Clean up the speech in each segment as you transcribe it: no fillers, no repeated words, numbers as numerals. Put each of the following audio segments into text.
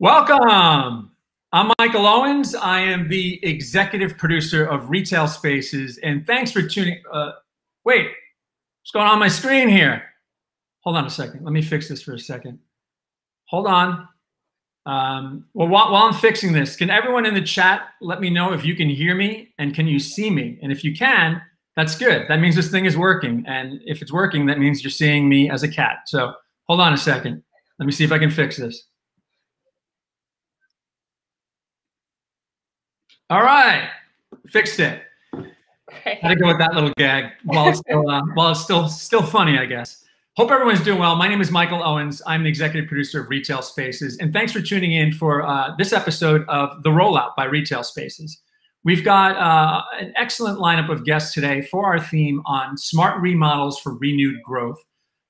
Welcome. I'm Michael Owens. I am the executive producer of RetailSpaces, and thanks for tuning. Wait, what's going on my screen here? Hold on a second. Let me fix this for a second. Hold on. Well, while I'm fixing this, can everyone in the chat let me know if you can hear me and can you see me? And if you can, that's good. That means this thing is working. And if it's working, that means you're seeing me as a cat. So hold on a second. Let me see if I can fix this. All right, fixed it. Had to go with that little gag while it's still funny, I guess. Hope everyone's doing well. My name is Michael Owens. I'm the executive producer of RetailSpaces, and thanks for tuning in for this episode of The Rollout by RetailSpaces. We've got an excellent lineup of guests today for our theme on smart remodels for renewed growth.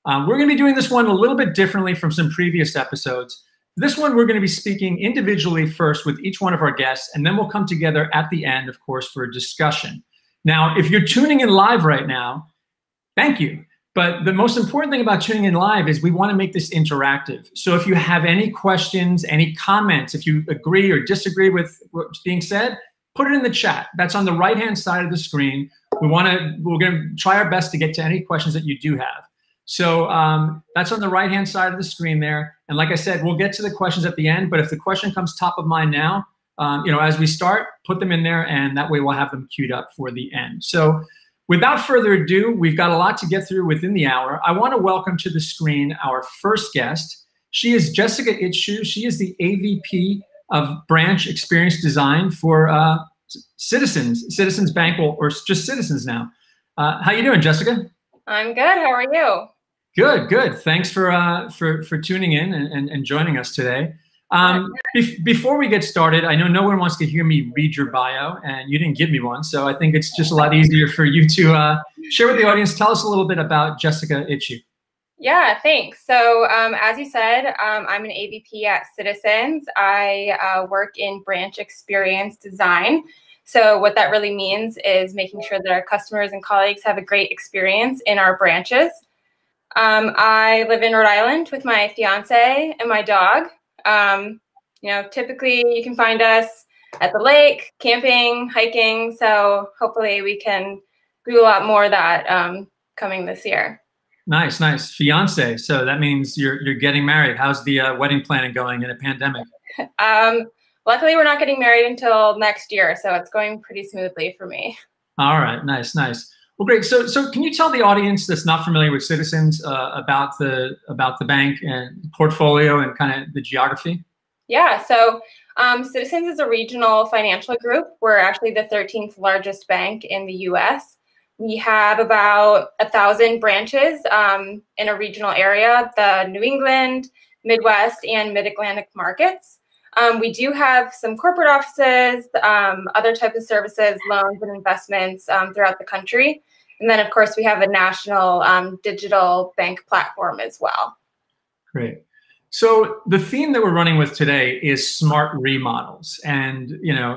We're going to be doing this one a little bit differently from some previous episodes. This one, we're going to be speaking individually first with each one of our guests, and then we'll come together at the end, of course, for a discussion. Now, if you're tuning in live right now, thank you. But the most important thing about tuning in live is we want to make this interactive. So if you have any questions, any comments, if you agree or disagree with what's being said, put it in the chat. That's on the right-hand side of the screen. We're going to try our best to get to any questions that you do have. So that's on the right-hand side of the screen there. And like I said, we'll get to the questions at the end, but if the question comes top of mind now, as we start, put them in there, and that way we'll have them queued up for the end. So without further ado, we've got a lot to get through within the hour. I want to welcome to the screen our first guest. She is Jessica Itschu. She is the AVP of Branch Experience Design for Citizens Bank, or just Citizens now. How you doing, Jessica? I'm good. How are you? Good, good. Thanks for tuning in and joining us today. Before we get started, I know no one wants to hear me read your bio, and you didn't give me one, so I think it's just a lot easier for you to share with the audience. Tell us a little bit about Jessica Itschu. Yeah, thanks. So as you said, I'm an AVP at Citizens. I work in branch experience design. So what that really means is making sure that our customers and colleagues have a great experience in our branches. I live in Rhode Island with my fiance and my dog. Typically you can find us at the lake, camping, hiking. So hopefully we can do a lot more of that coming this year. Nice, nice. Fiance. So that means you're getting married. How's the wedding planning going in a pandemic? Luckily, we're not getting married until next year, so it's going pretty smoothly for me. All right, nice, nice. Well, great. So can you tell the audience that's not familiar with Citizens about the bank and portfolio and kind of the geography? Yeah, so Citizens is a regional financial group. We're actually the 13th largest bank in the U.S. We have about 1,000 branches in a regional area, the New England, Midwest, and Mid-Atlantic markets. We do have some corporate offices, other types of services, loans and investments throughout the country. And then, of course, we have a national digital bank platform as well. Great. So the theme that we're running with today is smart remodels. And,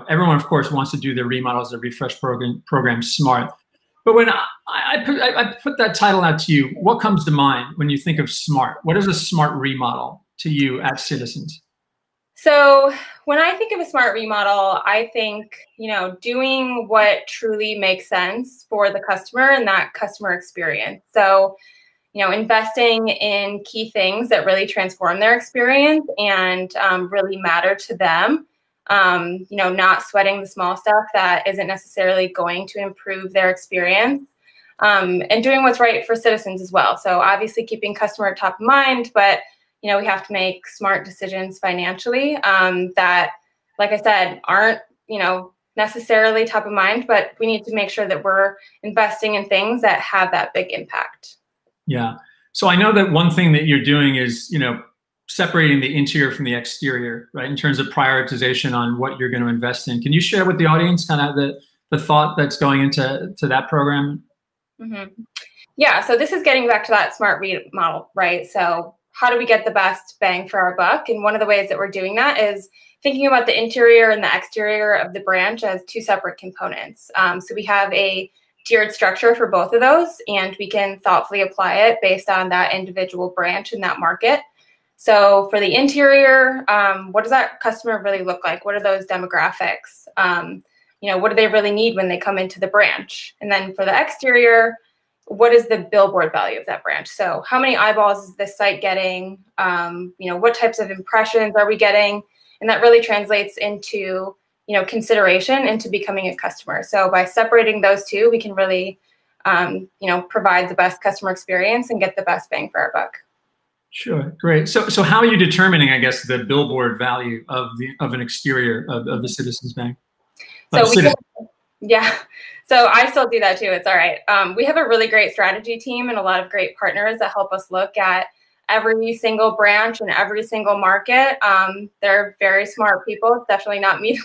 everyone, of course, wants to do their remodels, their refresh program smart. But when I put that title out to you, what comes to mind when you think of smart? What is a smart remodel to you at Citizens? So when I think of a smart remodel, I think, doing what truly makes sense for the customer and that customer experience. So, investing in key things that really transform their experience and really matter to them. Not sweating the small stuff that isn't necessarily going to improve their experience, and doing what's right for citizens as well. So obviously keeping customer top of mind, but we have to make smart decisions financially that, like I said, aren't, necessarily top of mind, but we need to make sure that we're investing in things that have that big impact. Yeah. So I know that one thing that you're doing is, separating the interior from the exterior, right? In terms of prioritization on what you're going to invest in. Can you share with the audience kind of the thought that's going into that program? Mm-hmm. Yeah. So this is getting back to that smart remodel, right? So how do we get the best bang for our buck? And one of the ways that we're doing that is thinking about the interior and the exterior of the branch as two separate components. So we have a tiered structure for both of those, and we can thoughtfully apply it based on that individual branch in that market. So for the interior, what does that customer really look like? What are those demographics? What do they really need when they come into the branch? And then for the exterior, what is the billboard value of that branch? So how many eyeballs is this site getting? What types of impressions are we getting? And that really translates into, consideration into becoming a customer. So by separating those two, we can really, provide the best customer experience and get the best bang for our buck. Sure, great. So how are you determining, I guess, the billboard value of an exterior of the Citizens Bank? So so I still do that too. It's all right. We have a really great strategy team and a lot of great partners that help us look at every single branch and every single market. They're very smart people. It's definitely not me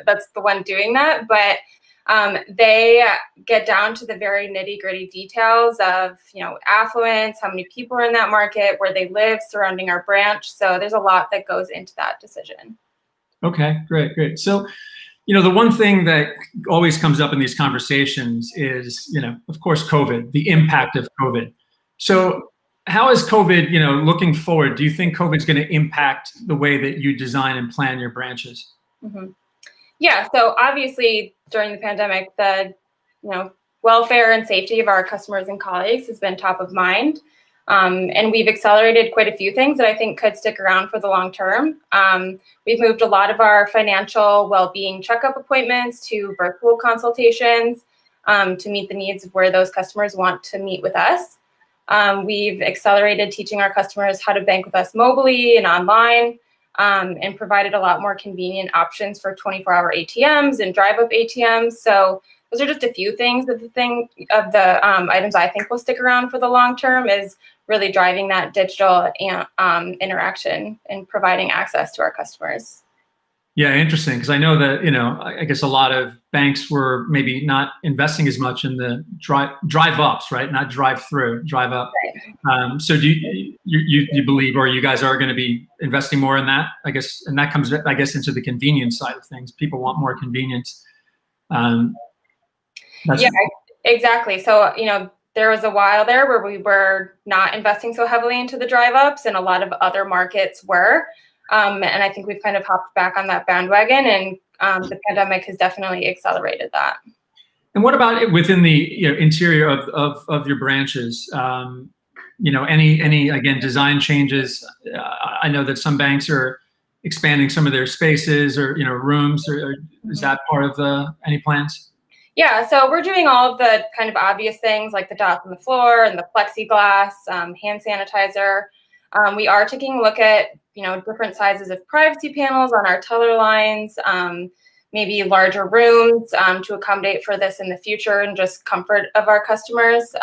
that's the one doing that, but they get down to the very nitty-gritty details of, affluence, how many people are in that market, where they live, surrounding our branch. So there's a lot that goes into that decision. Okay, great. So, the one thing that always comes up in these conversations is, of course, COVID, the impact of COVID. So how is COVID, looking forward, do you think COVID is going to impact the way that you design and plan your branches? Mm-hmm. Yeah, so obviously during the pandemic, the welfare and safety of our customers and colleagues has been top of mind. And we've accelerated quite a few things that I think could stick around for the long term. We've moved a lot of our financial well-being checkup appointments to virtual consultations to meet the needs of where those customers want to meet with us. We've accelerated teaching our customers how to bank with us mobily and online, and provided a lot more convenient options for 24-hour ATMs and drive-up ATMs. So those are just a few things of the items I think will stick around for the long term, is really driving that digital interaction and providing access to our customers. Yeah, interesting, because I know that, I guess a lot of banks were maybe not investing as much in the drive-ups, right? Not drive-through, drive-up. Right. So do you believe, or you guys are going to be investing more in that, I guess, and that comes, I guess, into the convenience side of things. People want more convenience. Yeah, exactly. So, there was a while there where we were not investing so heavily into the drive-ups, and a lot of other markets were. And I think we've kind of hopped back on that bandwagon, and the pandemic has definitely accelerated that. And what about it within the interior of your branches? Any again design changes? I know that some banks are expanding some of their spaces or rooms. Or is that part of any plans? Yeah, so we're doing all of the kind of obvious things like the dots on the floor and the plexiglass, hand sanitizer. We are taking a look at different sizes of privacy panels on our teller lines, maybe larger rooms to accommodate for this in the future and just comfort of our customers.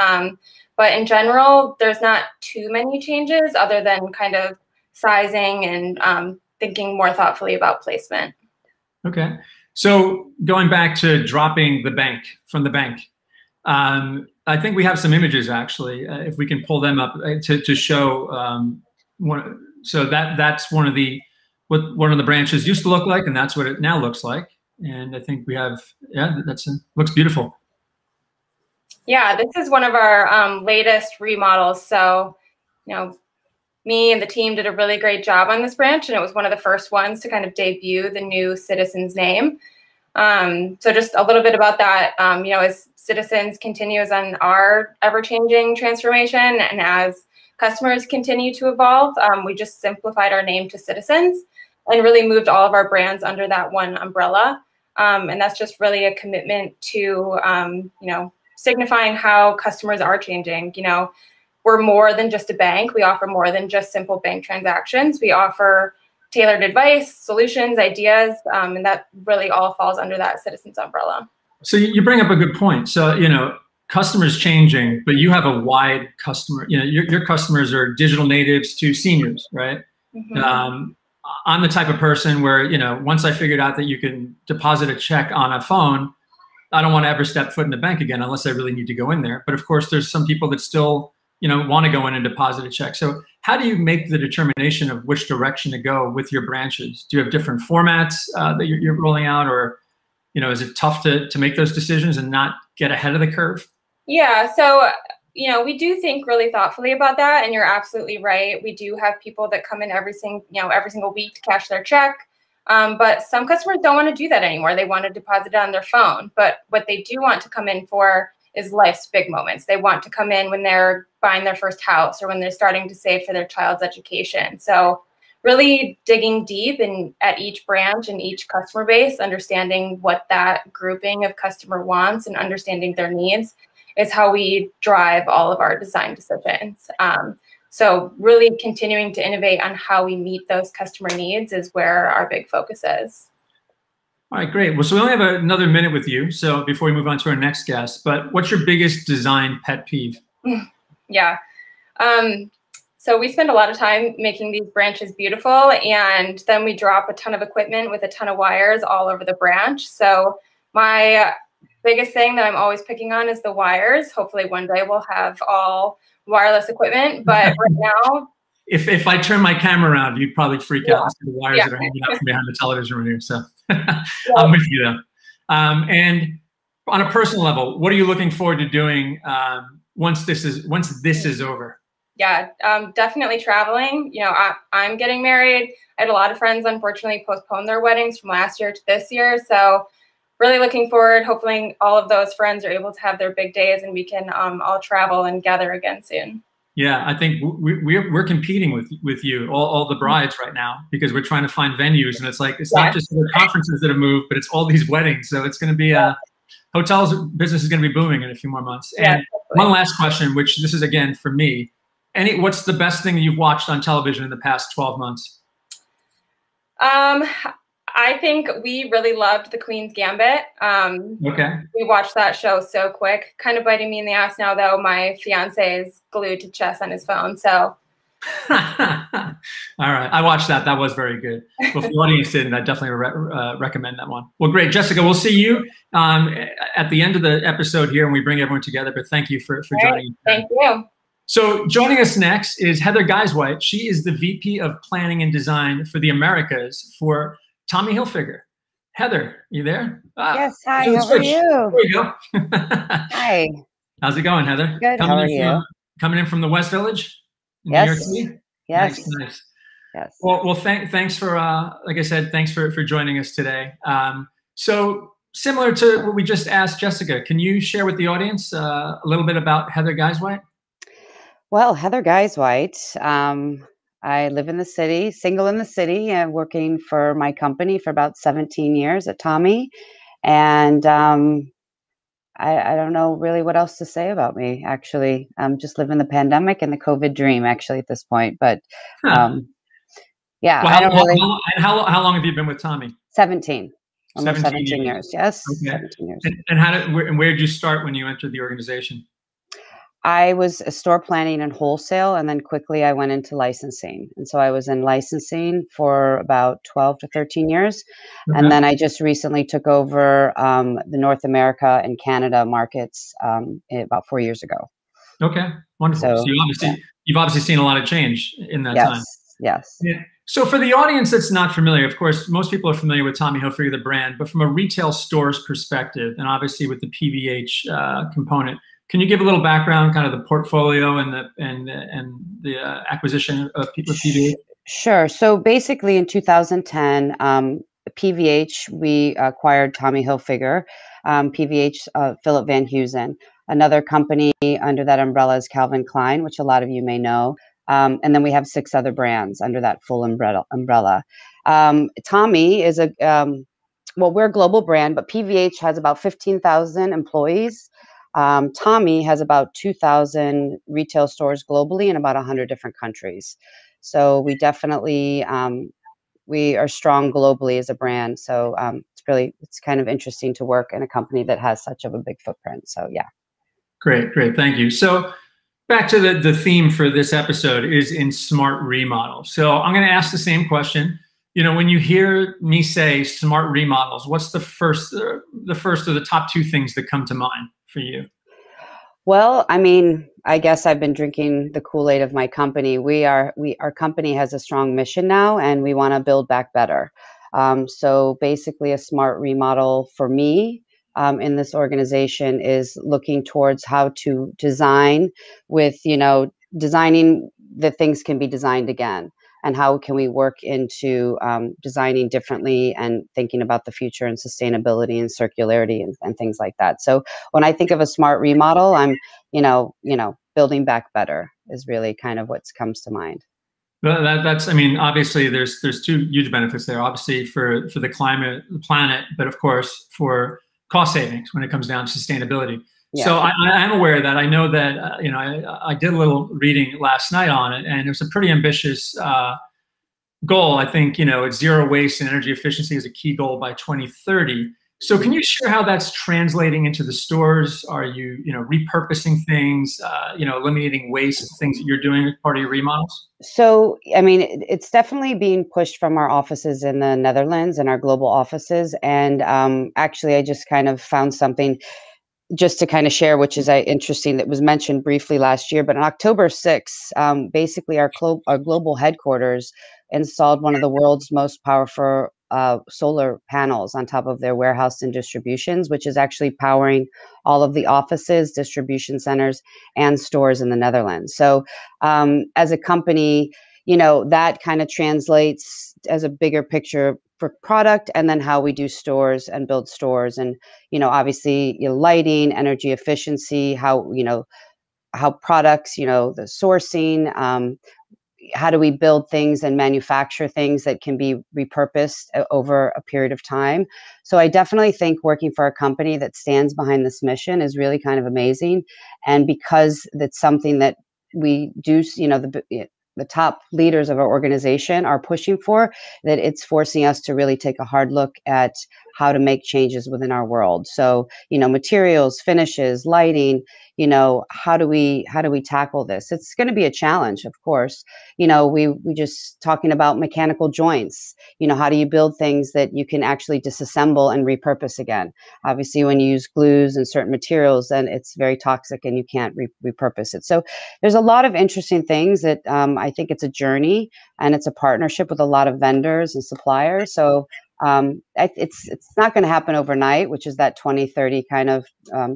But in general, there's not too many changes other than kind of sizing and thinking more thoughtfully about placement. Okay. So going back to dropping the bank from the bank, I think we have some images actually, if we can pull them up to show so that's one of the what one of the branches used to look like, and that's what it now looks like. And I think we have, looks beautiful. Yeah, this is one of our latest remodels. So, me and the team did a really great job on this branch, and it was one of the first ones to kind of debut the new Citizens name. So just a little bit about that, as Citizens continues on our ever-changing transformation, and as customers continue to evolve, we just simplified our name to Citizens and really moved all of our brands under that one umbrella. And that's just really a commitment to, signifying how customers are changing. We're more than just a bank. We offer more than just simple bank transactions. We offer tailored advice, solutions, ideas, and that really all falls under that Citizens umbrella. So you bring up a good point. So, customers changing, but you have a wide customer, your customers are digital natives to seniors, right? Mm-hmm. I'm the type of person where, once I figured out that you can deposit a check on a phone, I don't want to ever step foot in the bank again unless I really need to go in there. But of course, there's some people that still, want to go in and deposit a check. So how do you make the determination of which direction to go with your branches? Do you have different formats that you're rolling out, or, is it tough to make those decisions and not get ahead of the curve? Yeah, so we do think really thoughtfully about that, and you're absolutely right. We do have people that come in every single week to cash their check. But some customers don't want to do that anymore. They want to deposit it on their phone. But what they do want to come in for is life's big moments. They want to come in when they're buying their first house or when they're starting to save for their child's education. So really digging deep at each branch and each customer base, understanding what that grouping of customer wants and understanding their needs is how we drive all of our design decisions. So really continuing to innovate on how we meet those customer needs is where our big focus is. All right, great. Well, so we only have another minute with you. So before we move on to our next guest, but what's your biggest design pet peeve? Yeah. So we spend a lot of time making these branches beautiful, and then we drop a ton of equipment with a ton of wires all over the branch. So my biggest thing that I'm always picking on is the wires. Hopefully one day we'll have all wireless equipment, but right now, if I turn my camera around, you'd probably freak out and see the wires that are hanging out from behind the television right here. So I'm with you though. And on a personal level, what are you looking forward to doing once this is over? Yeah, definitely traveling. I'm getting married. I had a lot of friends unfortunately postpone their weddings from last year to this year. So really looking forward. Hopefully all of those friends are able to have their big days and we can all travel and gather again soon. Yeah, I think we're competing with you, all the brides right now, because we're trying to find venues, and it's like not just the conferences that have moved, but it's all these weddings. So it's going to be hotels business is going to be booming in a few more months. And one last question, which this is again for me, what's the best thing that you've watched on television in the past 12 months? I think we really loved The Queen's Gambit. Okay. We watched that show so quick. Kind of biting me in the ass now, though. My fiance is glued to chess on his phone. So. All right. I watched that. That was very good. Well, for the audience didn't, I definitely recommend that one. Well, great. Jessica, we'll see you at the end of the episode here when we bring everyone together. But thank you for joining. Thank you. So joining us next is Heather Geiswhite. She is the VP of Planning and Design for the Americas for Tommy Hilfiger. Heather, you there? Yes. Hi. How are you? There you go. Hi. How's it going, Heather? Good. How are you? Coming in from the West Village? In Yes. New York City? Yes. Nice. Yes. Well, thanks for, like I said, thanks for joining us today. So similar to what we just asked Jessica, can you share with the audience a little bit about Heather Geiswhite? Well, Heather Geiswhite. I live in the city, single in the city, and working for my company for about 17 years at Tommy. And I don't know really what else to say about me, actually. I'm just living the pandemic and the COVID dream, actually, at this point. But yeah, well, I don't really. How long have you been with Tommy? 17. Almost 17 years. Yes. Okay. 17 years. And where did you start when you entered the organization? I was a store planning and wholesale, and then quickly I went into licensing. And so I was in licensing for about 12 to 13 years. Okay. And then I just recently took over the North America and Canada markets about 4 years ago. Okay, wonderful. So you've obviously seen a lot of change in that time. Yes. Yeah. So for the audience that's not familiar, of course, most people are familiar with Tommy Hilfiger, the brand, but from a retail store's perspective, and obviously with the PVH component, can you give a little background, kind of the portfolio and the acquisition of PVH? Sure. So basically, in 2010, PVH, we acquired Tommy Hilfiger. PVH, Philip Van Heusen. Another company under that umbrella is Calvin Klein, which a lot of you may know. And then we have 6 other brands under that full umbrella. Tommy is we're a global brand, but PVH has about 15,000 employees. Tommy has about 2,000 retail stores globally in about 100 different countries. So we definitely, we are strong globally as a brand. So it's kind of interesting to work in a company that has such of a big footprint. So yeah. Great. Thank you. So back to the theme for this episode is in smart remodel. So I'm going to ask the same question. When you hear me say smart remodels, what's the first or the top 2 things that come to mind for you? Well, I mean, I guess I've been drinking the Kool-Aid of my company. Our company has a strong mission now, and we want to build back better. So basically, a smart remodel for me in this organization is looking towards how to design with, designing that things can be designed again, and how can we work into designing differently and thinking about the future and sustainability and circularity and things like that. So when I think of a smart remodel, I'm, building back better is really kind of what comes to mind. Well, that's, I mean, obviously there's two huge benefits there, obviously for the climate, the planet, but of course for cost savings when it comes down to sustainability. Yeah. So I am aware of that. I know that, I did a little reading last night on it, and it was a pretty ambitious goal. I think, it's zero waste and energy efficiency is a key goal by 2030. So can you share how that's translating into the stores? Are you, repurposing things, eliminating waste, things that you're doing as part of your remodels? So, I mean, it's definitely being pushed from our offices in the Netherlands and our global offices. And actually, I just kind of found something just to kind of share, which is interesting, that was mentioned briefly last year. But on October 6th, basically our global headquarters installed one of the world's most powerful solar panels on top of their warehouse and distributions, which is actually powering all of the offices, distribution centers, and stores in the Netherlands. So as a company, that kind of translates as a bigger picture for product, and then how we do stores and build stores, and obviously lighting, energy efficiency, how products, the sourcing, how do we build things and manufacture things that can be repurposed over a period of time. So I definitely think working for a company that stands behind this mission is really kind of amazing. And because that's something that we do, the top leaders of our organization are pushing for, that it's forcing us to really take a hard look at how to make changes within our world. So, materials, finishes, lighting, how do we tackle this? It's going to be a challenge, of course. We just talking about mechanical joints. How do you build things that you can actually disassemble and repurpose again? Obviously, when you use glues and certain materials, then it's very toxic and you can't repurpose it. So there's a lot of interesting things that I think it's a journey, and it's a partnership with a lot of vendors and suppliers. So it's not going to happen overnight, which is that 2030 kind of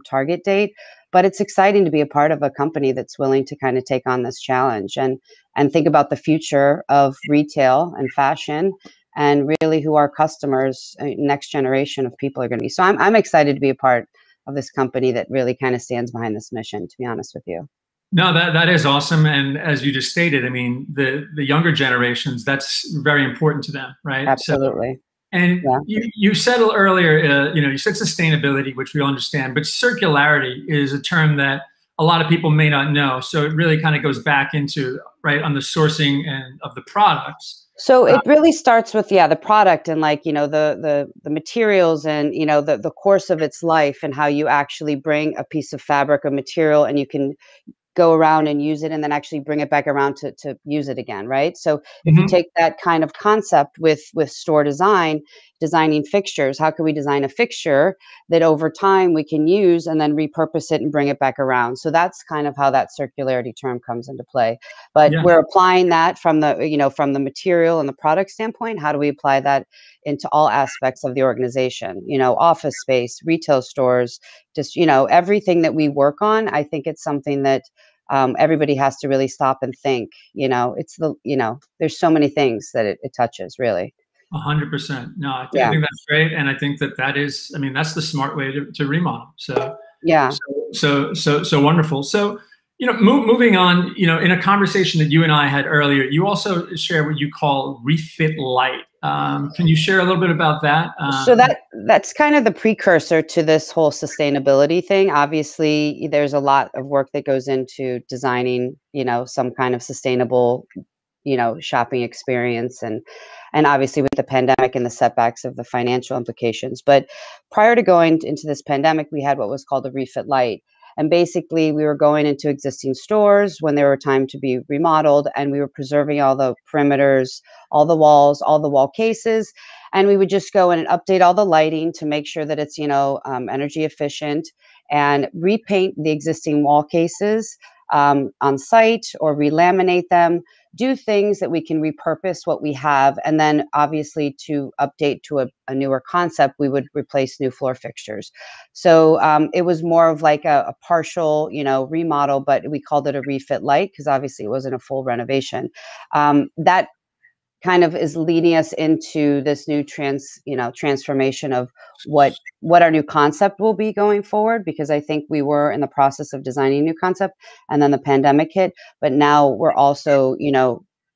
target date. But it's exciting to be a part of a company that's willing to kind of take on this challenge and think about the future of retail and fashion, and really who our customers, next generation of people are going to be. So I'm excited to be a part of this company that really kind of stands behind this mission, to be honest with you. No, that is awesome. And as you just stated, I mean, the younger generations, that's very important to them, right? Absolutely. So, and you said earlier, you said sustainability, which we all understand, but circularity is a term that a lot of people may not know. So it really kind of goes back into, right, on the sourcing and of the products. So it really starts with, the product, and the materials, and, the course of its life, and how you actually bring a piece of fabric or material and you can go around and use it, and then actually bring it back around to use it again, right? So if you take that kind of concept with store design, designing fixtures, how can we design a fixture that over time we can use and then repurpose it and bring it back around? So that's kind of how that circularity term comes into play. But we're applying that from the, from the material and the product standpoint. How do we apply that into all aspects of the organization? Office space, retail stores, just, everything that we work on. I think it's something that everybody has to really stop and think. It's there's so many things that it touches, really. 100%. No, I think that's great, and I think that is, I mean, that's the smart way to remodel. So so wonderful. So moving on, in a conversation that you and I had earlier, you also share what you call refit light. Can you share a little bit about that? So that's kind of the precursor to this whole sustainability thing. Obviously, there's a lot of work that goes into designing, some kind of sustainable, shopping experience, and obviously with the pandemic and the setbacks of the financial implications. But prior to going into this pandemic, we had what was called a refit light. And basically, we were going into existing stores when there were time to be remodeled, and we were preserving all the perimeters, all the walls, all the wall cases. And we would just go in and update all the lighting to make sure that it's, energy efficient, and repaint the existing wall cases on site or relaminate them, do things that we can repurpose what we have. And then obviously to update to a newer concept, we would replace new floor fixtures. So it was more of like a partial, remodel, but we called it a refit light because obviously it wasn't a full renovation. That kind of is leading us into this new transformation of what our new concept will be going forward, because I think we were in the process of designing a new concept and then the pandemic hit, but now we're also,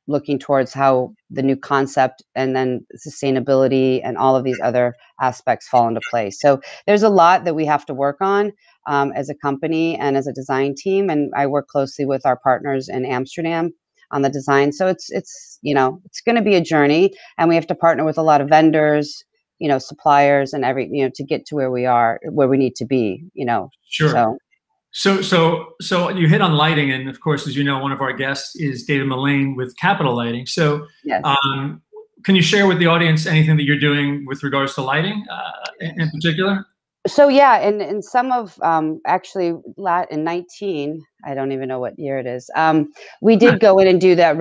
looking towards how the new concept and then sustainability and all of these other aspects fall into place. So there's a lot that we have to work on as a company and as a design team. And I work closely with our partners in Amsterdam on the design. So it's going to be a journey, and we have to partner with a lot of vendors, suppliers and to get to where we need to be, Sure. So you hit on lighting, and of course, as you know, one of our guests is David Mullane with Capital Lighting. So yes. Can you share with the audience anything that you're doing with regards to lighting in particular? So yeah, and some of actually in 19, I don't even know what year it is. We did go in and do that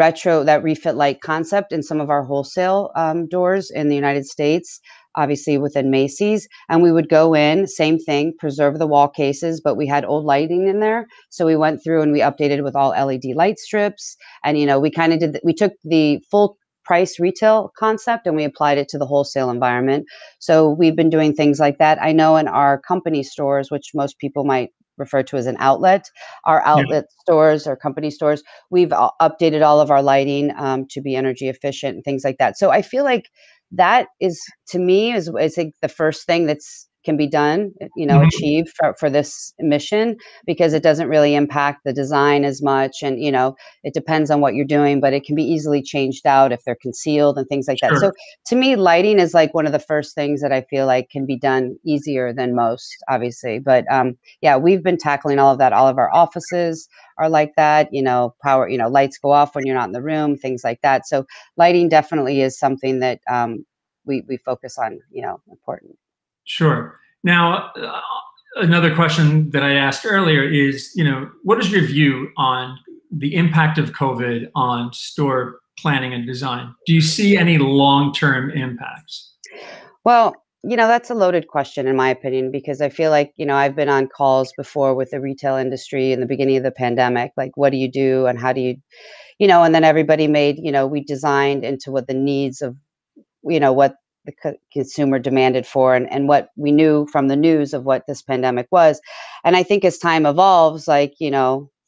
refit light concept in some of our wholesale doors in the United States, obviously within Macy's. And we would go in, same thing, preserve the wall cases, but we had old lighting in there. So we went through and we updated with all LED light strips. And, we kind of we took the full price retail concept and we applied it to the wholesale environment. So we've been doing things like that. I know in our company stores, which most people might refer to as an outlet, our outlet stores or company stores, we've updated all of our lighting to be energy efficient and things like that. So I feel like that is, to me, is like the first thing that's can be done, achieved for this mission, because it doesn't really impact the design as much. And, it depends on what you're doing, but it can be easily changed out if they're concealed and things like that. So to me, lighting is like one of the first things that I feel like can be done easier than most, obviously. But yeah, we've been tackling all of that. All of our offices are like that, power, lights go off when you're not in the room, things like that. So lighting definitely is something that we focus on, important. Sure. Now, another question that I asked earlier is, what is your view on the impact of COVID on store planning and design? Do you see any long-term impacts? Well, that's a loaded question in my opinion, because I feel like, I've been on calls before with the retail industry in the beginning of the pandemic, like, what do you do and how do you, and then everybody made, we designed into what the needs of, what the consumer demanded for and what we knew from the news of what this pandemic was. And I think as time evolves, like,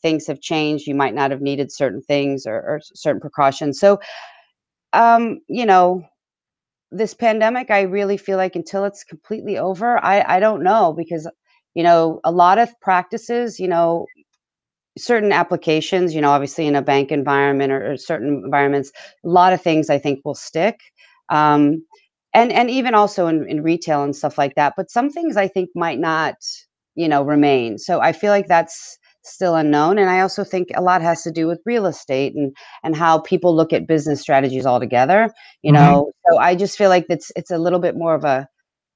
things have changed. You might not have needed certain things or certain precautions. So, this pandemic, I really feel like until it's completely over, I don't know, because, a lot of practices, certain applications, obviously in a bank environment or certain environments, a lot of things I think will stick. And even also in retail and stuff like that. But some things I think might not, remain. So I feel like that's still unknown. And I also think a lot has to do with real estate and how people look at business strategies altogether, So I just feel like it's a little bit more of a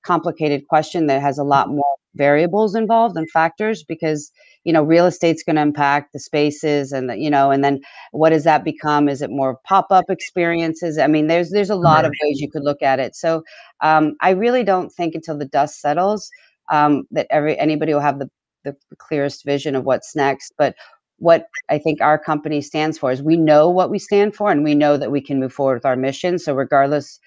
complicated question that has a lot more variables involved and factors, because real estate's going to impact the spaces and and then what does that become? Is it more pop-up experiences? I mean, there's a lot of ways you could look at it. So I really don't think until the dust settles that anybody will have the clearest vision of what's next. But what I think our company stands for is we know what we stand for, and we know that we can move forward with our mission. So regardless,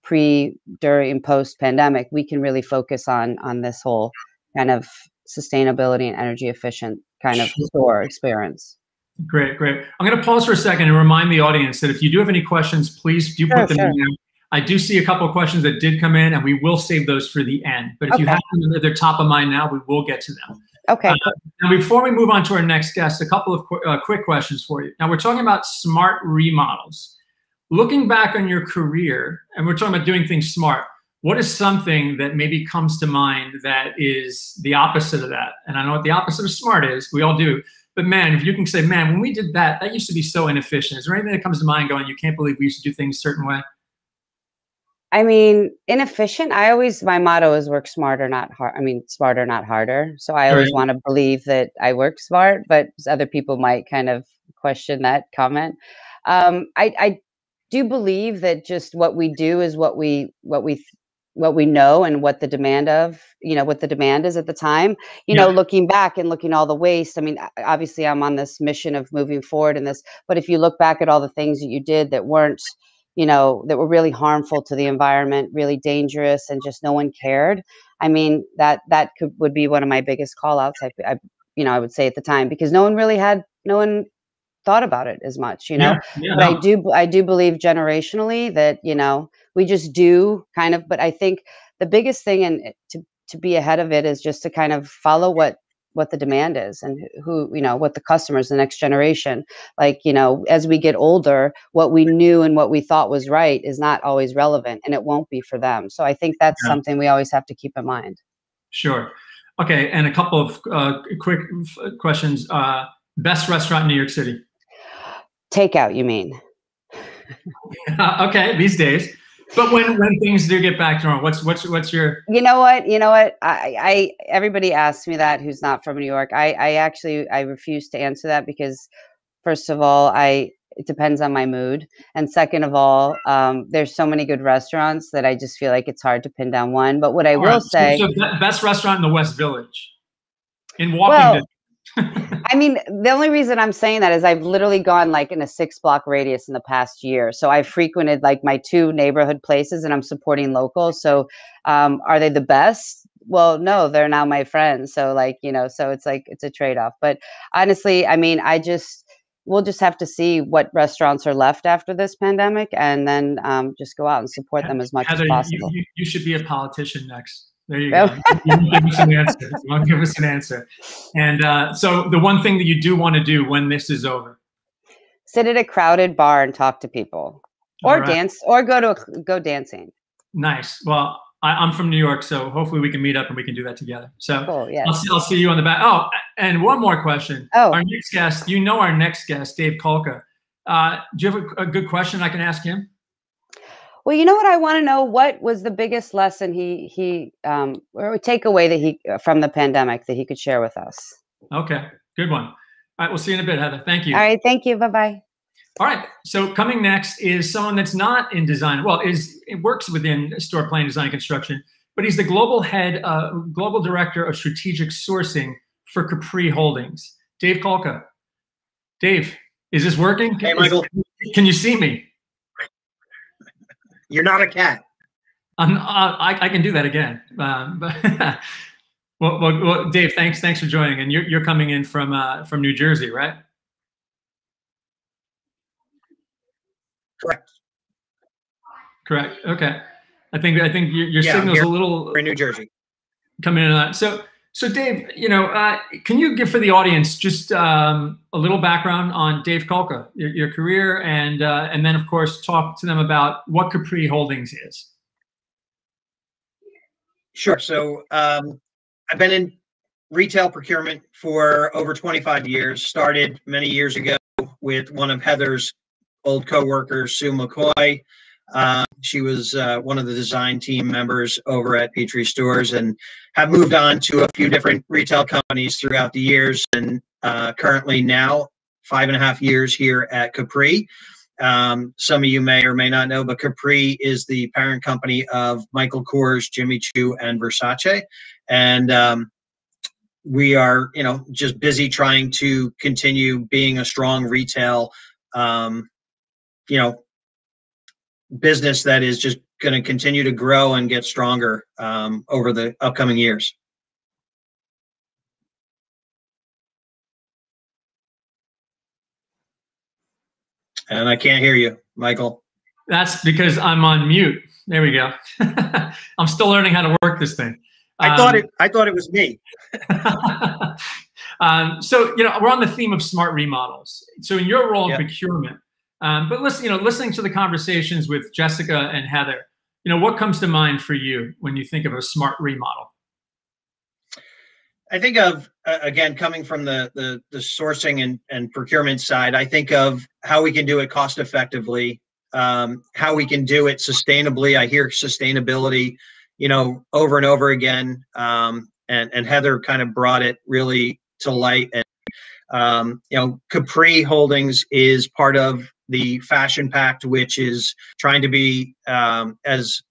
pre, during, post pandemic, we can really focus on this whole kind of sustainability and energy efficient kind of store experience. Great. I'm going to pause for a second and remind the audience that if you do have any questions, please do put them in. I do see a couple of questions that did come in, and we will save those for the end. But if you have them at their top of mind now, we will get to them. Okay. Now, before we move on to our next guest, a couple of quick questions for you. Now, we're talking about smart remodels. Looking back on your career, and we're talking about doing things smart, what is something that maybe comes to mind that is the opposite of that? And I know what the opposite of smart is. We all do. But man, if you can say, man, when we did that, that used to be so inefficient. Is there anything that comes to mind going, you can't believe we used to do things a certain way? I mean, inefficient. My motto is work smarter, not hard. I mean, smarter, not harder. So I always want to believe that I work smart, but other people might kind of question that comment. I do believe that just what we do is what we know and what the demand what the demand is at the time. Looking back and looking all the waste. I mean, obviously, I'm on this mission of moving forward in this, but if you look back at all the things that you did that weren't that were really harmful to the environment, really dangerous, and just no one cared. I mean, that would be one of my biggest call outs. I would say at the time, because no one thought about it as much, but I do believe generationally that, we just do kind of, but I think the biggest thing and to be ahead of it is just to kind of follow what the demand is and who, what the customers, the next generation, like, as we get older, what we knew and what we thought was right is not always relevant, and it won't be for them. So I think that's something we always have to keep in mind. Sure. Okay. And a couple of quick questions. Best restaurant in New York City? Takeout, you mean? Okay, these days. But when things do get back to normal, what's your? You know what? I everybody asks me that who's not from New York. I refuse to answer that because, first of all, it depends on my mood, and second of all, there's so many good restaurants that I just feel like it's hard to pin down one. But what I will say, so best restaurant in the West Village, in walking distance. I mean, the only reason I'm saying that is I've literally gone like in a 6-block radius in the past year. So I've frequented like my 2 neighborhood places and I'm supporting locals. So are they the best? Well, no, they're now my friends. So so it's like, it's a trade-off. But honestly, I mean, we'll just have to see what restaurants are left after this pandemic and then just go out and support them as much as possible. You should be a politician next. There you go. You give us an answer. You want to give us an answer. And so the one thing that you do want to do when this is over? Sit at a crowded bar and talk to people, or dance, or go dancing. Nice. Well, I'm from New York, so hopefully we can meet up and we can do that together. So cool, yes. I'll see you on the back. Oh, and one more question. Oh. Our next guest, our next guest, Dave Kolka. Do you have a good question I can ask him? Well, you know what I want to know? What was the biggest lesson or takeaway from the pandemic that he could share with us? Okay, good one. All right, we'll see you in a bit, Heather. Thank you. All right, thank you. Bye-bye. All right, so coming next is someone that's not in design. Well, it works within store planning, design, and construction, but he's the global director of strategic sourcing for Capri Holdings. Dave Kolka. Dave, is this working? Hey, Michael. Can you see me? You're not a cat. I can do that again. Well, Dave, thanks for joining. And you're coming in from New Jersey, right? Correct. Okay. I think your signal's a little. We're in New Jersey. Coming in on that. So Dave, can you give for the audience just a little background on Dave Kolka, your career, and then of course talk to them about what Capri Holdings is. Sure. So I've been in retail procurement for over 25 years. Started many years ago with one of Heather's old coworkers, Sue McCoy. She was one of the design team members over at Petrie Stores, and have moved on to a few different retail companies throughout the years, and currently now 5.5 years here at Capri. Some of you may or may not know, but Capri is the parent company of Michael Kors, Jimmy Choo, and Versace. And we are, just busy trying to continue being a strong retail, business that is just going to continue to grow and get stronger over the upcoming years. And I can't hear you, Michael. That's because I'm on mute. There we go. I'm still learning how to work this thing. I thought it was me. So we're on the theme of smart remodels. So in your role in procurement, but listening to the conversations with Jessica and Heather, what comes to mind for you when you think of a smart remodel? I think of, again, coming from the sourcing and procurement side, I think of how we can do it cost effectively, how we can do it sustainably. I hear sustainability, over and over again. And Heather kind of brought it really to light. And, Capri Holdings is part of the Fashion Pact, which is trying to be as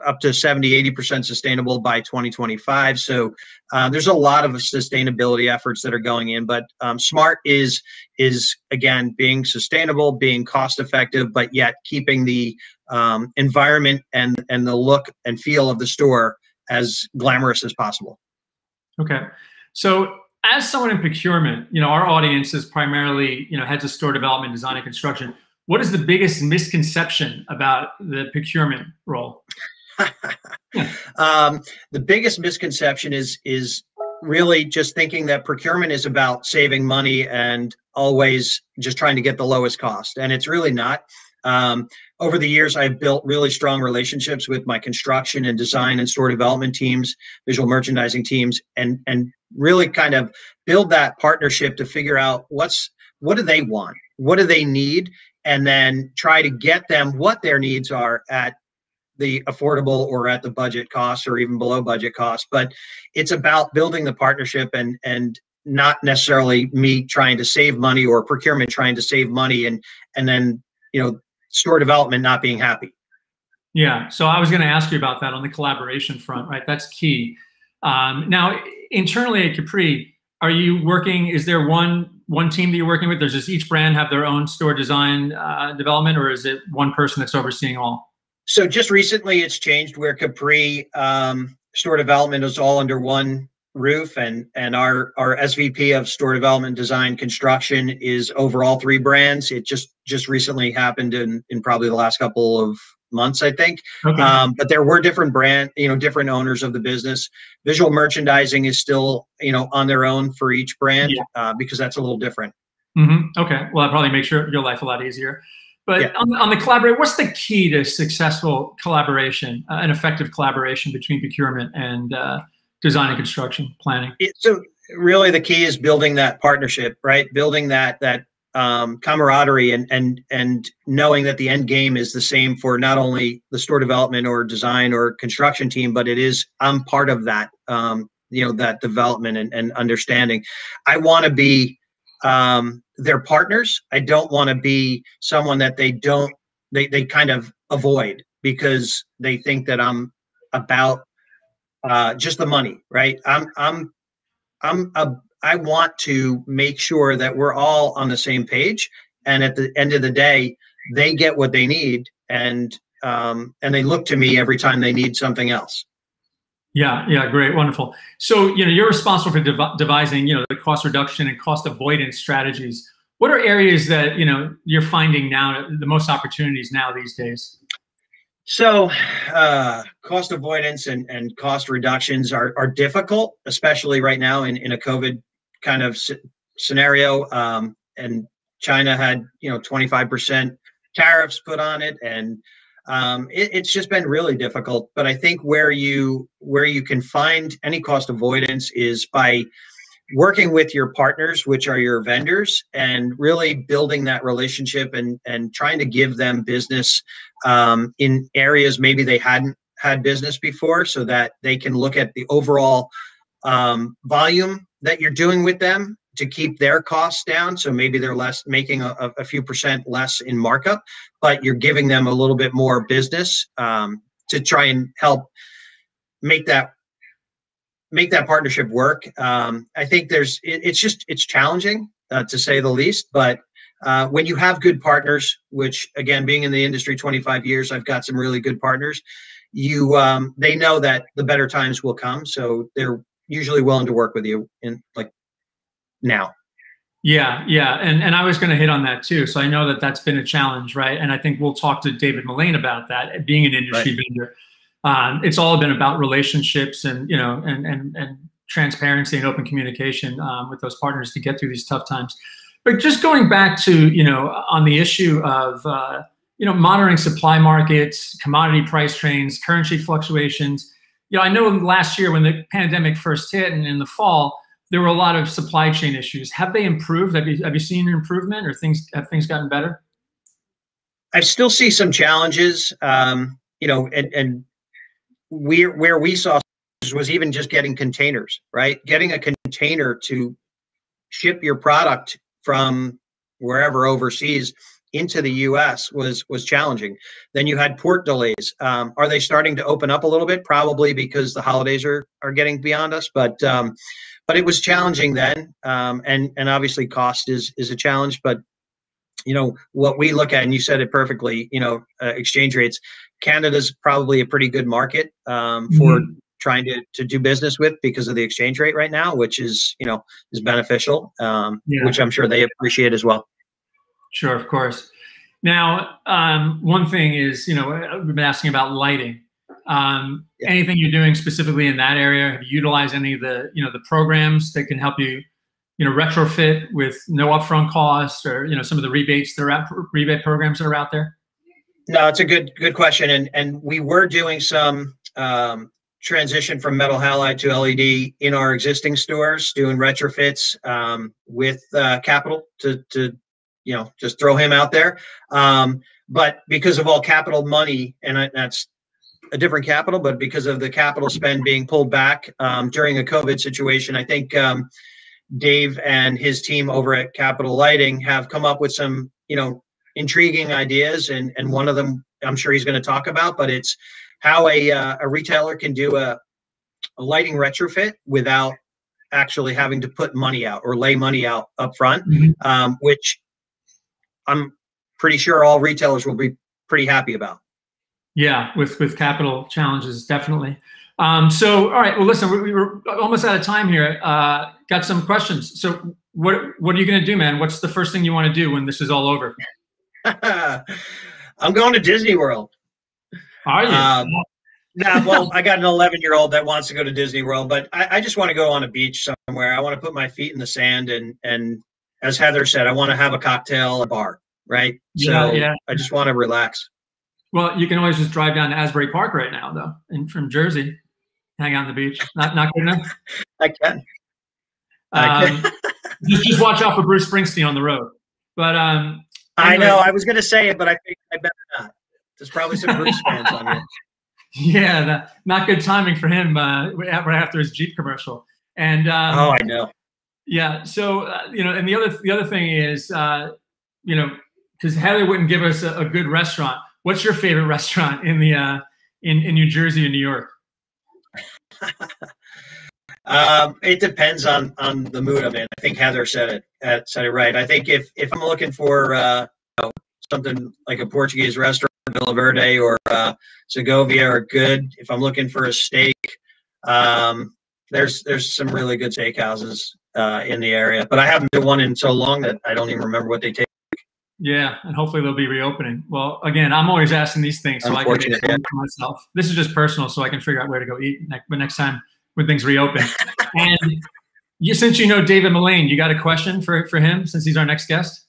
up to 70–80% sustainable by 2025. So there's a lot of sustainability efforts that are going in, but SMART is again being sustainable, being cost effective, but yet keeping the environment and the look and feel of the store as glamorous as possible. Okay, so as someone in procurement, our audience is primarily heads of store development, design, and construction. What is the biggest misconception about the procurement role? The biggest misconception is really just thinking that procurement is about saving money and always just trying to get the lowest cost. And it's really not. Over the years, I've built really strong relationships with my construction and design and store development teams, visual merchandising teams, and really kind of build that partnership to figure out what do they want? What do they need? And then try to get them what their needs are at the affordable or at the budget cost or even below budget cost. But it's about building the partnership and not necessarily me trying to save money or procurement trying to save money and then, store development not being happy. Yeah. So I was going to ask you about that on the collaboration front, right? That's key. Now, internally at Capri, are you working, is there one team that you're working with? Does each brand have their own store design development, or is it one person that's overseeing all? So just recently it's changed where Capri store development is all under one roof, and our SVP of store development, design, construction is over all three brands. It just recently happened in probably the last couple of months, I think. Okay. But there were different different owners of the business. Visual merchandising is still, on their own for each brand, because that's a little different. Mm-hmm. Okay. Well, that probably makes your life a lot easier. But yeah. on the collaborate, what's the key to successful collaboration, an effective collaboration between procurement and design and construction planning? So really the key is building that partnership, right? Building that camaraderie and knowing that the end game is the same for not only the store development or design or construction team, but I'm part of that, that development and understanding. I want to be their partners. I don't want to be someone that they kind of avoid because they think that I'm about just the money, right? I want to make sure that we're all on the same page, and at the end of the day, they get what they need, and they look to me every time they need something else. Yeah, great, wonderful. So you're responsible for devising the cost reduction and cost avoidance strategies. What are areas that you're finding now the most opportunities now these days? So cost avoidance and cost reductions are difficult, especially right now in a COVID kind of scenario. And China had 25% tariffs put on it, and it's just been really difficult. But I think where you can find any cost avoidance is by working with your partners, which are your vendors, and really building that relationship and trying to give them business in areas maybe they hadn't had business before, so that they can look at the overall volume that you're doing with them to keep their costs down. So maybe they're making a few percent less in markup, but you're giving them a little bit more business to try and help make that partnership work. I think it's challenging to say the least, but when you have good partners, which again, being in the industry 25 years, I've got some really good partners. They know that the better times will come, so they're usually willing to work with you now. Yeah, and I was going to hit on that too. So I know that that's been a challenge, right? And I think we'll talk to David Mullane about that, being an industry vendor. It's all been about relationships and and transparency and open communication with those partners to get through these tough times. But just going back to on the issue of monitoring supply markets, commodity price trends, currency fluctuations. I know last year when the pandemic first hit and in the fall, there were a lot of supply chain issues. Have they improved? Have you seen an improvement, or have things gotten better? I still see some challenges, you know, and where we saw was even just getting containers, right? Getting a container to ship your product from wherever overseas into the U.S. was challenging. Then you had port delays. Are they starting to open up a little bit? Probably because the holidays are getting beyond us, but it was challenging then, and obviously cost is a challenge. But you know what we look at, and you said it perfectly. You know, exchange rates. Canada's probably a pretty good market for trying to do business with because of the exchange rate right now, which is, you know, is beneficial, which I'm sure they appreciate as well. Sure, of course. Now, one thing is, you know, we've been asking about lighting. Anything you're doing specifically in that area? Have you utilized any of the, you know, the programs that can help you, you know, retrofit with no upfront cost, or, you know, some of the rebates that are out, rebate programs that are out there? No, it's a good question, and we were doing some transition from metal halide to LED in our existing stores, doing retrofits with capital to you know, just throw him out there. But because of all capital money, and that's a different capital, but because of the capital spend being pulled back during a COVID situation, I think Dave and his team over at Capital Lighting have come up with some, you know, intriguing ideas, and one of them I'm sure he's going to talk about, but it's how a retailer can do a lighting retrofit without actually having to put money out or lay money out up front, which I'm pretty sure all retailers will be pretty happy about. Yeah, with capital challenges, definitely. So, all right, well, listen, we were almost out of time here. Got some questions. So what are you going to do, man? What's the first thing you want to do when this is all over? I'm going to Disney World. Are you? Nah, well, I got an 11-year-old that wants to go to Disney World, but I just want to go on a beach somewhere. I want to put my feet in the sand, and as Heather said, I want to have a cocktail at a bar, right? So I just want to relax. Well, you can always just drive down to Asbury Park right now, though, and from Jersey, hang out on the beach. Not good enough? I can. I can. Just watch out for Bruce Springsteen on the road. But anyway. I know. I was going to say it, but I think I better not. There's probably some Bruce fans on here. Yeah, not good timing for him right after his Jeep commercial. And oh, I know. Yeah. So you know, and the other thing is, you know, because Heather wouldn't give us a good restaurant. What's your favorite restaurant in the in New Jersey or New York? It depends on the mood I'm in. I think Heather said it right. I think if I'm looking for you know, something like a Portuguese restaurant, Villa Verde or Segovia are good. If I'm looking for a steak, there's some really good steakhouses in the area, but I haven't been one in so long that I don't even remember what they take. Yeah, and hopefully they'll be reopening. Well, again, I'm always asking these things so I can make it for myself. This is just personal, so I can figure out where to go eat next time when things reopen. And since you know David Mullane, you got a question for him since he's our next guest?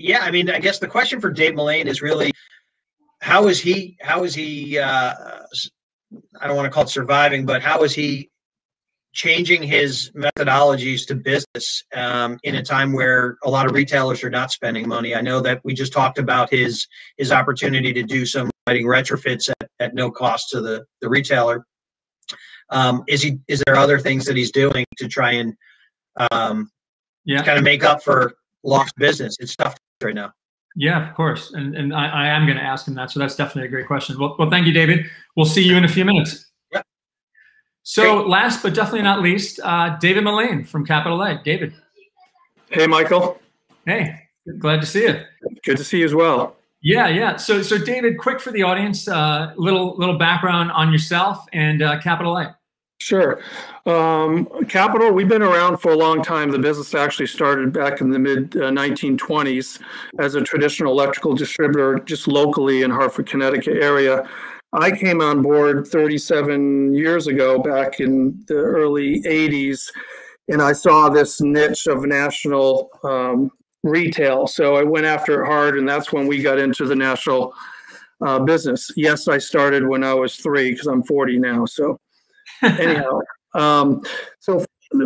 Yeah, I mean, I guess the question for Dave Mullane is really how is he I don't want to call it surviving, but how is he changing his methodologies to business in a time where a lot of retailers are not spending money? I know that we just talked about his opportunity to do some lighting retrofits at no cost to the retailer. Is there other things that he's doing to try and kind of make up for lost business? It's tough right now. Yeah, of course. And I am going to ask him that. So that's definitely a great question. Well, thank you, David. We'll see you in a few minutes. Yep. So last but definitely not least, David Mullane from Capital Light. David. Hey, Michael. Hey, glad to see you. Good to see you as well. Yeah. So David, quick for the audience, little background on yourself and Capital Light. Sure. Capital, we've been around for a long time. The business actually started back in the mid-1920s as a traditional electrical distributor just locally in Hartford, Connecticut area. I came on board 37 years ago, back in the early 80s, and I saw this niche of national retail. So I went after it hard, and that's when we got into the national business. Yes, I started when I was 3 because I'm 40 now. So anyhow, so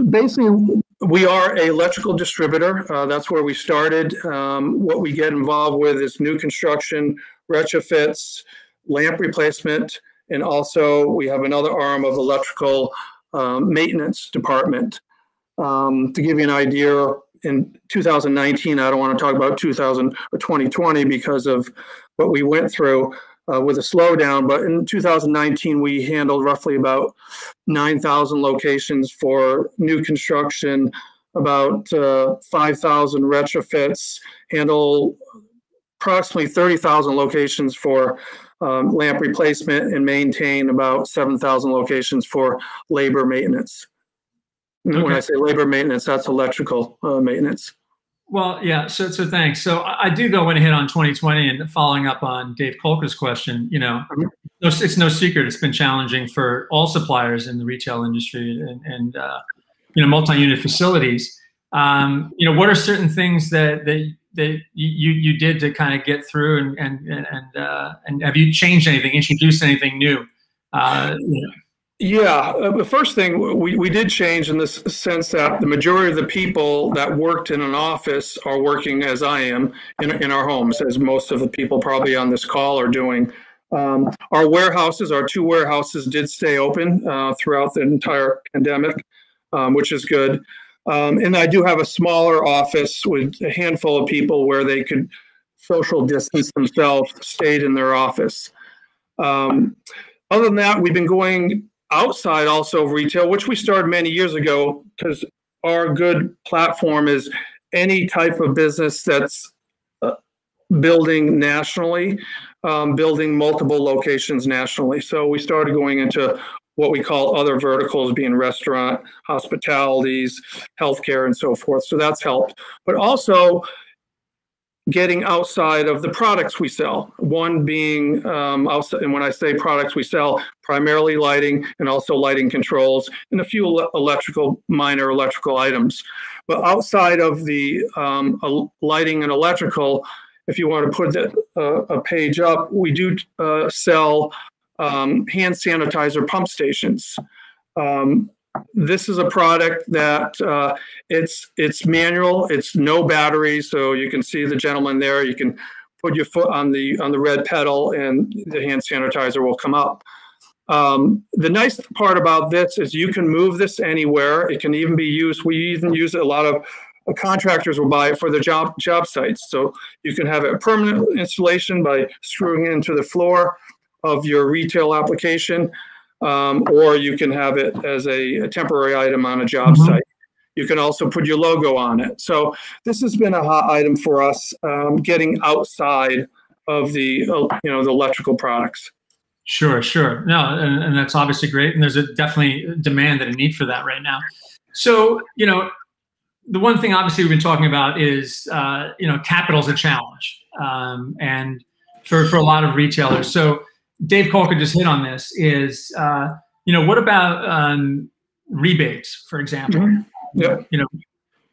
basically We are an electrical distributor. That's where we started. What we get involved with is new construction, retrofits, lamp replacement, and also we have another arm of electrical maintenance department. To give you an idea, in 2019, I don't want to talk about 2020 because of what we went through with a slowdown, but in 2019, we handled roughly about 9,000 locations for new construction, about 5,000 retrofits, handle approximately 30,000 locations for lamp replacement, and maintain about 7,000 locations for labor maintenance. Okay. When I say labor maintenance, that's electrical maintenance. Well, yeah. So thanks. So I do go in and hit on 2020, and following up on Dave Kolker's question, it's no secret it's been challenging for all suppliers in the retail industry and multi-unit facilities. What are certain things that you did to kind of get through, and have you changed anything, introduced anything new? Yeah, the first thing we did change in this sense that the majority of the people that worked in an office are working as I am in our homes, as most of the people probably on this call are doing. Our warehouses, our 2 warehouses did stay open throughout the entire pandemic, which is good. And I do have a smaller office with a handful of people where they could social distance themselves, stayed in their office. Other than that, we've been going outside also of retail, which we started many years ago, because our good platform is any type of business that's building nationally, building multiple locations nationally. So we started going into what we call other verticals, being restaurant, hospitalities, healthcare, and so forth. So that's helped. But also getting outside of the products we sell. One being outside, and when I say products we sell, primarily lighting and also lighting controls and a few minor electrical items. But outside of the lighting and electrical, if you want to put a page up, we do sell hand sanitizer pump stations. This is a product that it's manual, it's no battery, so you can see the gentleman there. You can put your foot on the red pedal and the hand sanitizer will come up. The nice part about this is you can move this anywhere. It can even be used. We even use it. A lot of contractors will buy it for their job sites. So you can have a permanent installation by screwing it into the floor of your retail application. Or you can have it as a temporary item on a job site. You can also put your logo on it. So this has been a hot item for us, getting outside of the the electrical products. Sure. No, and that's obviously great. And there's definitely demand and a need for that right now. So the one thing obviously we've been talking about is capital is a challenge, and for a lot of retailers. So Dave Kolker just hit on this is, what about rebates, for example? Yep.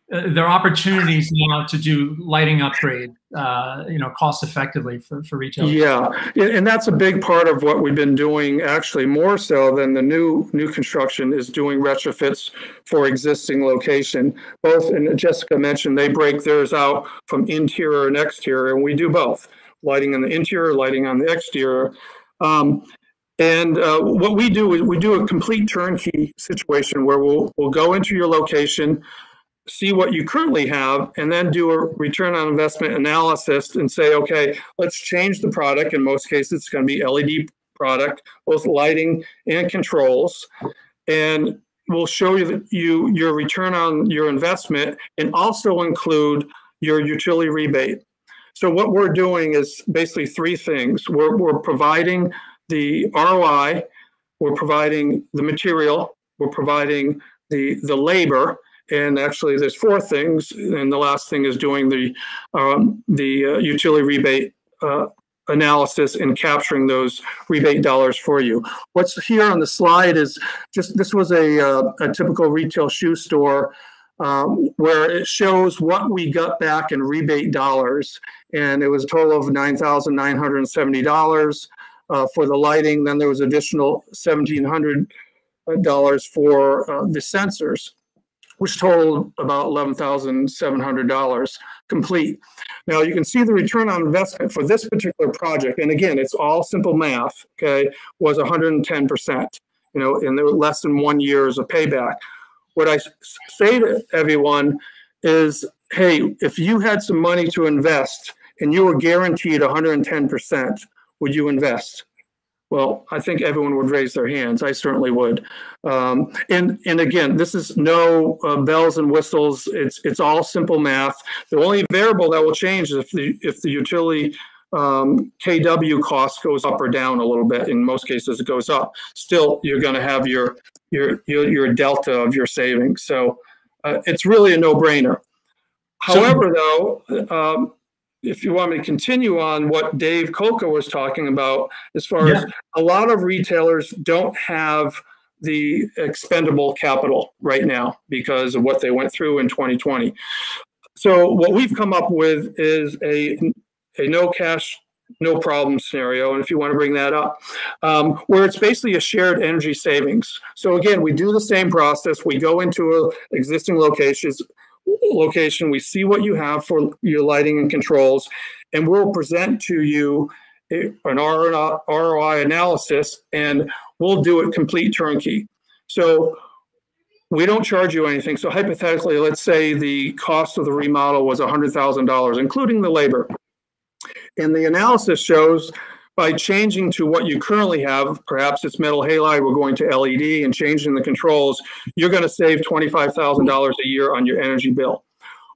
There are opportunities now to do lighting upgrade, cost effectively for retailers. Yeah, and that's a big part of what we've been doing, actually more so than the new construction, is doing retrofits for existing location. Both, and Jessica mentioned, they break theirs out from interior and exterior, and we do both, lighting on the interior, lighting on the exterior. What we do is we do a complete turnkey situation where we'll go into your location, see what you currently have, and then do a return on investment analysis and say, okay, let's change the product. In most cases, it's going to be LED product, both lighting and controls. And we'll show you your return on your investment and also include your utility rebate. So what we're doing is basically 3 things. We're providing the ROI, we're providing the material, we're providing the labor, and actually there's 4 things. And the last thing is doing the utility rebate analysis and capturing those rebate dollars for you. What's here on the slide is just, this was a typical retail shoe store where it shows what we got back in rebate dollars. And it was a total of $9,970 for the lighting. Then there was additional $1,700 for the sensors. which totaled about $11,700 complete. Now you can see the return on investment for this particular project, and again, it's all simple math, okay, was 110%, in less than 1 year as a payback. What I say to everyone is, hey, if you had some money to invest and you were guaranteed 110%, would you invest? Well, I think everyone would raise their hands. I certainly would. And again, this is no bells and whistles. It's all simple math. The only variable that will change is if the utility KW cost goes up or down a little bit. In most cases, it goes up. Still, you're going to have your delta of your savings. So it's really a no-brainer. However, though, if you want me to continue on what Dave Kolka was talking about, as far as a lot of retailers don't have the expendable capital right now because of what they went through in 2020. So what we've come up with is a no cash, no problem scenario. And if you want to bring that up, where it's basically a shared energy savings. So again, we do the same process. We go into an existing location, we see what you have for your lighting and controls, and we'll present to you an ROI analysis, and we'll do it complete turnkey. So we don't charge you anything. So hypothetically, let's say the cost of the remodel was $100,000, including the labor. And the analysis shows by changing to what you currently have, perhaps it's metal halide, we're going to LED and changing the controls, you're going to save $25,000 a year on your energy bill.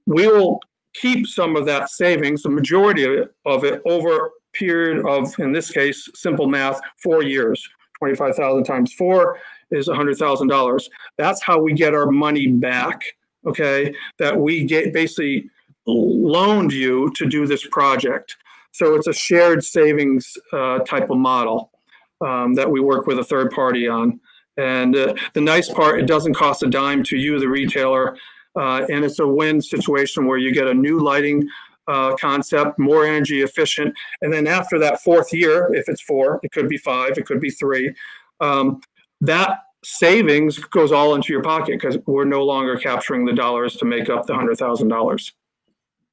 We will keep some of that savings, the majority of it over a period of, in this case, simple math, 4 years. 25,000 times 4 is $100,000. That's how we get our money back, okay, that we basically loaned you to do this project. So it's a shared savings type of model that we work with a third party on. And the nice part, it doesn't cost a dime to you, the retailer, and it's a win situation where you get a new lighting concept, more energy efficient. And then after that 4th year, if it's 4, it could be 5, it could be 3, that savings goes all into your pocket because we're no longer capturing the dollars to make up the $100,000.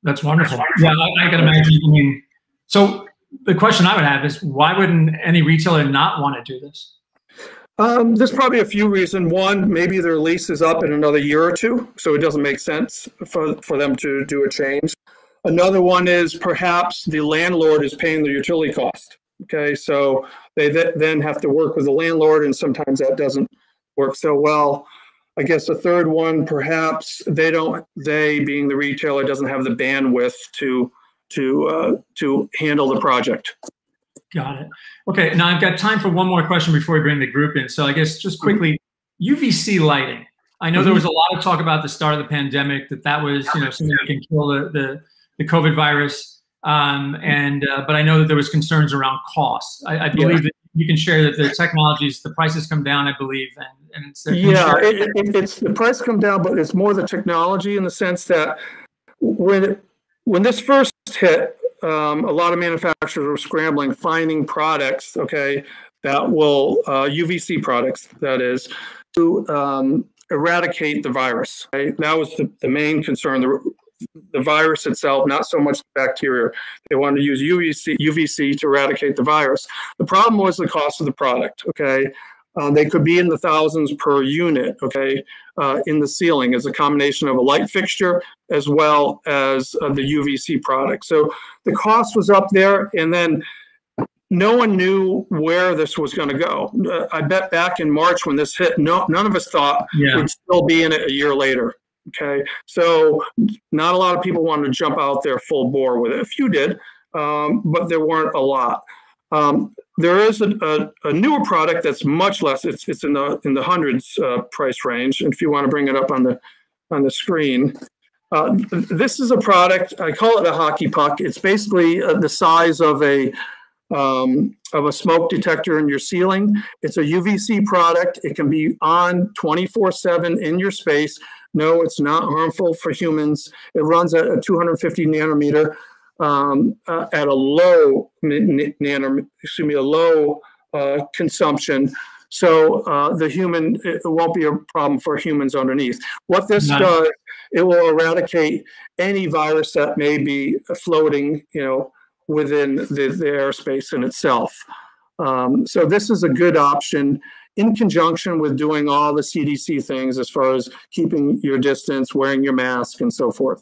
That's wonderful. Yeah, I can imagine. So the question I would have is, why wouldn't any retailer not want to do this? There's probably a few reasons. One, maybe their lease is up in another year or 2, so it doesn't make sense for them to do a change. Another one is perhaps the landlord is paying the utility cost. Okay, so they then have to work with the landlord, and sometimes that doesn't work so well. I guess the third one, perhaps they being the retailer doesn't have the bandwidth to handle the project. Got it. Okay, now I've got time for one more question before we bring the group in. So I guess just quickly, UVC lighting. I know there was a lot of talk about the start of the pandemic that was something that can kill the COVID virus, but I know that there was concerns around costs. I believe that you can share that the technologies, the prices come down, I believe, and it's it's the price come down, but it's more the technology in the sense that when this first hit, a lot of manufacturers were scrambling, finding products, okay, that will UVC products, that is, to eradicate the virus. Right? That was the main concern. The virus itself, not so much the bacteria. They wanted to use UVC to eradicate the virus. The problem was the cost of the product, okay? They could be in the thousands per unit, okay, in the ceiling as a combination of a light fixture as well as the UVC product. So the cost was up there, and then no one knew where this was going to go. I bet back in March when this hit, none of us thought we'd still be in it a year later. Okay, so not a lot of people wanted to jump out there full bore with it. A few did, but there weren't a lot. There is a newer product that's much less. It's in the hundreds price range. And if you want to bring it up on the screen, this is a product. I call it a hockey puck. It's basically the size of a smoke detector in your ceiling. It's a UVC product. It can be on 24/7 in your space. No, it's not harmful for humans. It runs at a 250 nanometer at a low consumption. So it won't be a problem for humans underneath. What this does, it will eradicate any virus that may be floating, within the airspace in itself. So this is a good option in conjunction with doing all the CDC things as far as keeping your distance, wearing your mask, and so forth.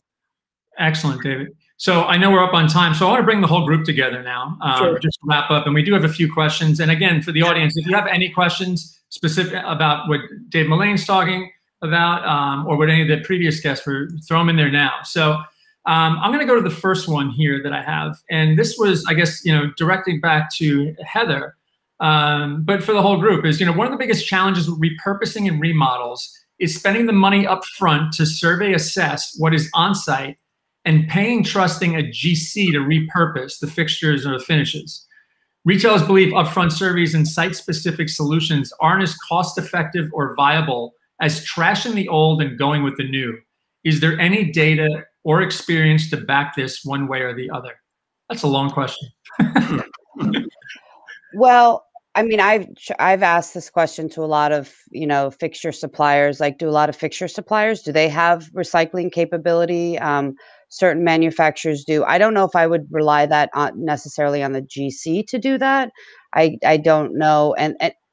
Excellent, David. So I know we're up on time, so I want to bring the whole group together now, just to wrap up. And we do have a few questions. And again, for the audience, if you have any questions specific about what Dave Mullane's talking about, or what any of the previous guests were, throw them in there now. So I'm going to go to the first one here that I have. And this was, I guess, directing back to Heather, but for the whole group is, one of the biggest challenges with repurposing and remodels is spending the money up front to survey assess what is on site and trusting a GC to repurpose the fixtures or the finishes. Retailers believe upfront surveys and site-specific solutions aren't as cost-effective or viable as trashing the old and going with the new. Is there any data or experience to back this one way or the other? That's a long question. Well, I mean, I've asked this question to a lot of, fixture suppliers. Like, do a lot of fixture suppliers, do they have recycling capability? Certain manufacturers do. I don't know if I would rely that on necessarily on the GC to do that. I don't know.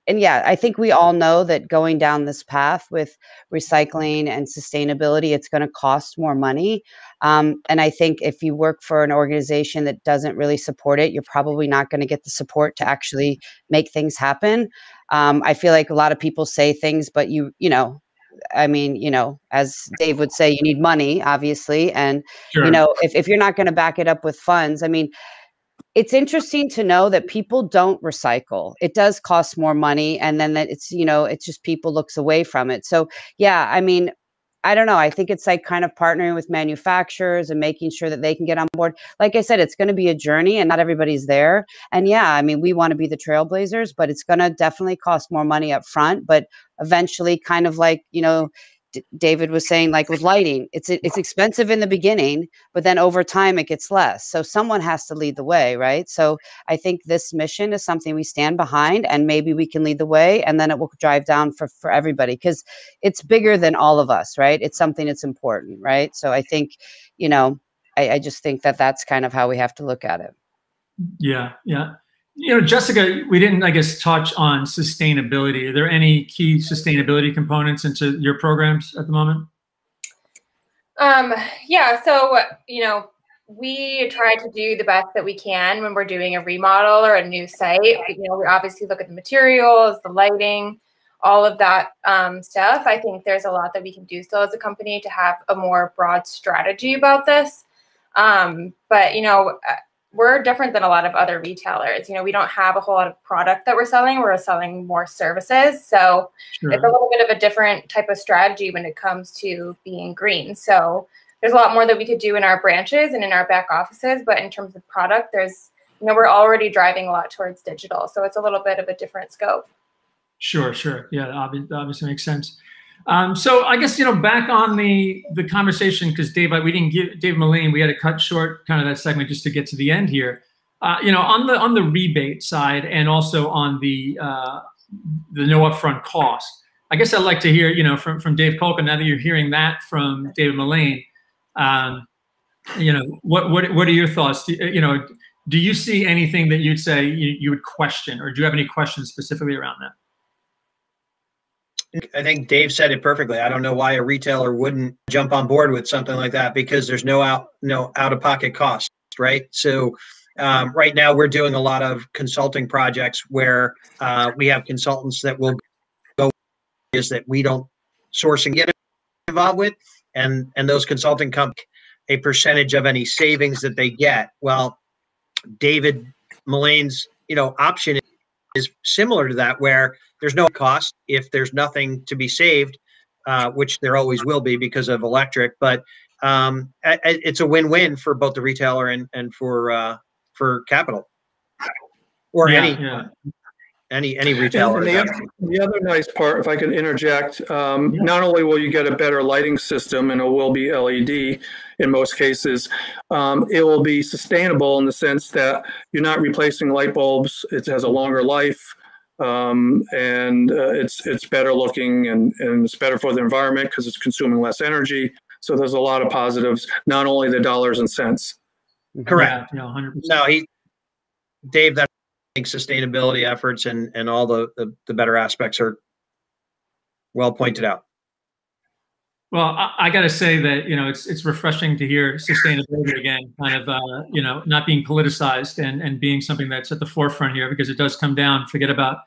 And yeah, I think we all know that going down this path with recycling and sustainability, it's going to cost more money. And I think if you work for an organization that doesn't really support it, you're probably not going to get the support to actually make things happen. I feel like a lot of people say things, but as Dave would say, you need money, obviously. And, Sure. If you're not going to back it up with funds, I mean, it's interesting to know that people don't recycle. It does cost more money. And then that it's just people looks away from it. So, yeah, I mean, I don't know. I think it's like kind of partnering with manufacturers and making sure that they can get on board. Like I said, it's going to be a journey and not everybody's there. And yeah, I mean, we want to be the trailblazers, but it's going to definitely cost more money up front. But eventually, kind of like, David was saying, like with lighting, it's expensive in the beginning, but then over time it gets less. So someone has to lead the way, right? So I think this mission is something we stand behind, and maybe we can lead the way, and then it will drive down for everybody, because it's bigger than all of us, right? It's something that's important, right? So I think, I just think that that's kind of how we have to look at it. Yeah, yeah. Jessica, we didn't, I guess, touch on sustainability. Are there any key sustainability components into your programs at the moment? Yeah, so, we try to do the best that we can when we're doing a remodel or a new site. We obviously look at the materials, the lighting, all of that stuff. I think there's a lot that we can do still as a company to have a more broad strategy about this. But, we're different than a lot of other retailers. We don't have a whole lot of product that we're selling. We're selling more services. So Sure. It's a little bit of a different type of strategy when it comes to being green. So there's a lot more that we could do in our branches and in our back offices. But in terms of product, we're already driving a lot towards digital. So it's a little bit of a different scope. Sure. Yeah, obviously makes sense. So I guess, back on the conversation, because Dave Mullane, we had to cut short kind of that segment just to get to the end here. On the rebate side, and also on the no upfront cost, I guess I'd like to hear, from Dave Kolka, now that you're hearing that from David Mullane, what are your thoughts? Do you see anything that you'd say you would question, or do you have any questions specifically around that? I think Dave said it perfectly. I don't know why a retailer wouldn't jump on board with something like that, because there's no out-of-pocket cost, right? So right now we're doing a lot of consulting projects where we have consultants that will go is that we don't source and get involved with, and those consulting companies a percentage of any savings that they get. Well, David Mullane's option is similar to that, where there's no cost if there's nothing to be saved, which there always will be because of electric. But it's a win-win for both the retailer and for capital, or any retailer. The other nice part, if I can interject, not only will you get a better lighting system, and it will be LED in most cases, it will be sustainable in the sense that you're not replacing light bulbs. It has a longer life. and it's better looking and it's better for the environment because it's consuming less energy. So there's a lot of positives, not only the dollars and cents. Correct. Yeah, 100%. No, Dave, that sustainability efforts and all the better aspects are well pointed out. Well, I got to say that, it's refreshing to hear sustainability again, kind of, not being politicized and being something that's at the forefront here, because it does come down, forget about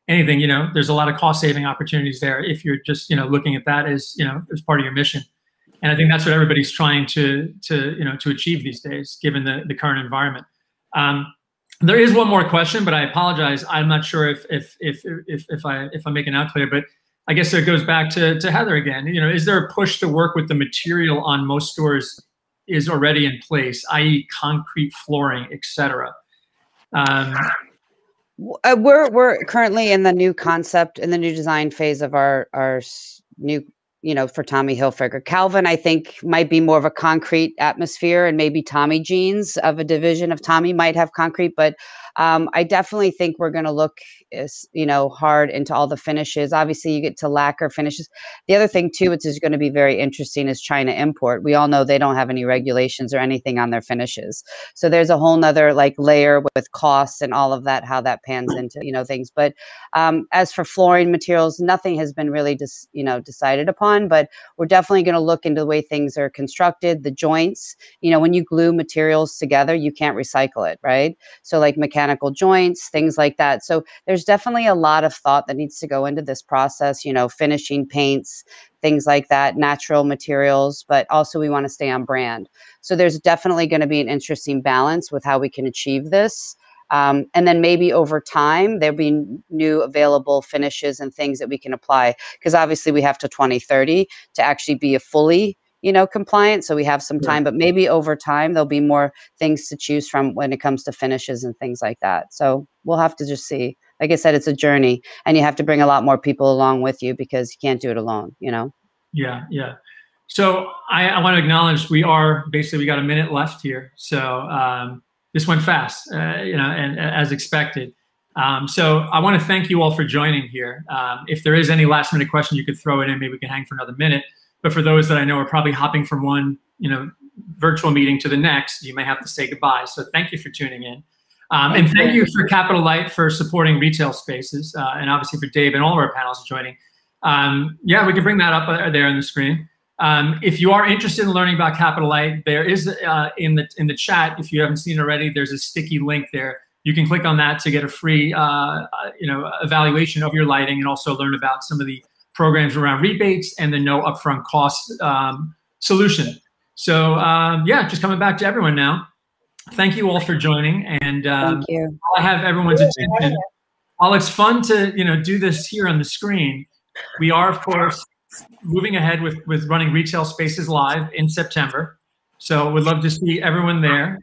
anything, there's a lot of cost saving opportunities there if you're just, looking at that as, as part of your mission. And I think that's what everybody's trying to achieve these days, given the current environment. There is one more question, but I apologize. I'm not sure if I'm making it out clear, but I guess it goes back to Heather again. Is there a push to work with the material on most stores is already in place, i.e. concrete flooring, et cetera? We're currently in the new concept, in the new design phase of our new, for Tommy Hilfiger. Calvin, I think, might be more of a concrete atmosphere, and maybe Tommy Jeans of a division of Tommy might have concrete, but I definitely think we're going to look, hard into all the finishes. Obviously, you get to lacquer finishes. The other thing too, which is going to be very interesting, is China import. We all know they don't have any regulations or anything on their finishes. So there's a whole nother layer with costs and all of that, how that pans into, things. But as for flooring materials, nothing has been really decided upon, but we're definitely going to look into the way things are constructed, the joints. When you glue materials together, you can't recycle it, right? So like mechanical joints, things like that. So there's definitely a lot of thought that needs to go into this process, finishing paints, things like that, natural materials, but also we want to stay on brand. So there's definitely going to be an interesting balance with how we can achieve this. And then maybe over time, there'll be new available finishes and things that we can apply, because obviously we have to 2030 to actually be a fully compliant. So we have some time, but maybe over time, there'll be more things to choose from when it comes to finishes and things like that. So we'll have to just see. Like I said, it's a journey, and you have to bring a lot more people along with you, because you can't do it alone, Yeah. So I want to acknowledge we got a minute left here. So this went fast, and as expected. So I want to thank you all for joining here. If there is any last minute question, you could throw it in. Maybe we can hang for another minute. But for those that I know are probably hopping from one, virtual meeting to the next, you may have to say goodbye. So thank you for tuning in. And thank you for Capital Light for supporting Retail Spaces, and obviously for Dave and all of our panelists joining. We can bring that up there on the screen. If you are interested in learning about Capital Light, there is in the chat, if you haven't seen already, there's a sticky link there. You can click on that to get a free evaluation of your lighting, and also learn about some of the programs around rebates and the no upfront cost solution. So just coming back to everyone now. Thank you all for joining, and thank you. I have everyone's attention. While it's fun to do this here on the screen, we are of course moving ahead with running Retail Spaces live in September. So we'd love to see everyone there.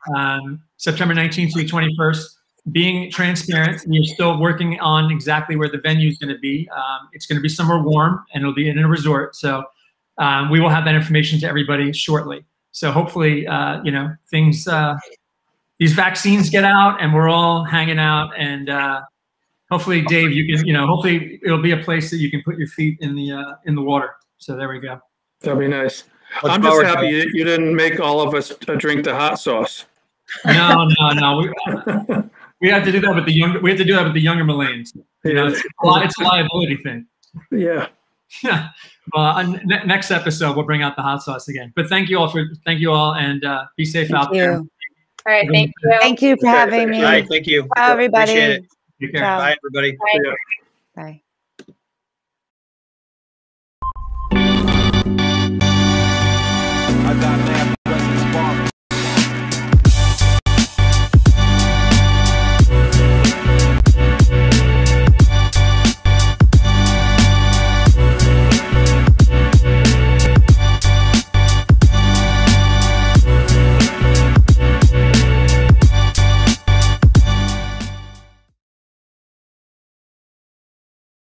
September 19th to the 21st. Being transparent, we're still working on exactly where the venue is going to be. It's going to be somewhere warm, and it'll be in a resort. So we will have that information to everybody shortly. So hopefully, things, these vaccines get out, and we're all hanging out. And hopefully, Dave, you can, hopefully it'll be a place that you can put your feet in the water. So there we go. That'd be nice. I'm just happy you didn't make all of us drink the hot sauce. No. We have to do that with the younger. We have to do that with the younger Mullanes. It's a liability thing. Yeah. Yeah. Well, next episode we'll bring out the hot sauce again. But thank you all, and be safe out there. All right. Thank you. Thank you for having me. All right. Thank you. Bye, everybody. Appreciate it. Take care. Ciao. Bye, everybody. Bye. Bye.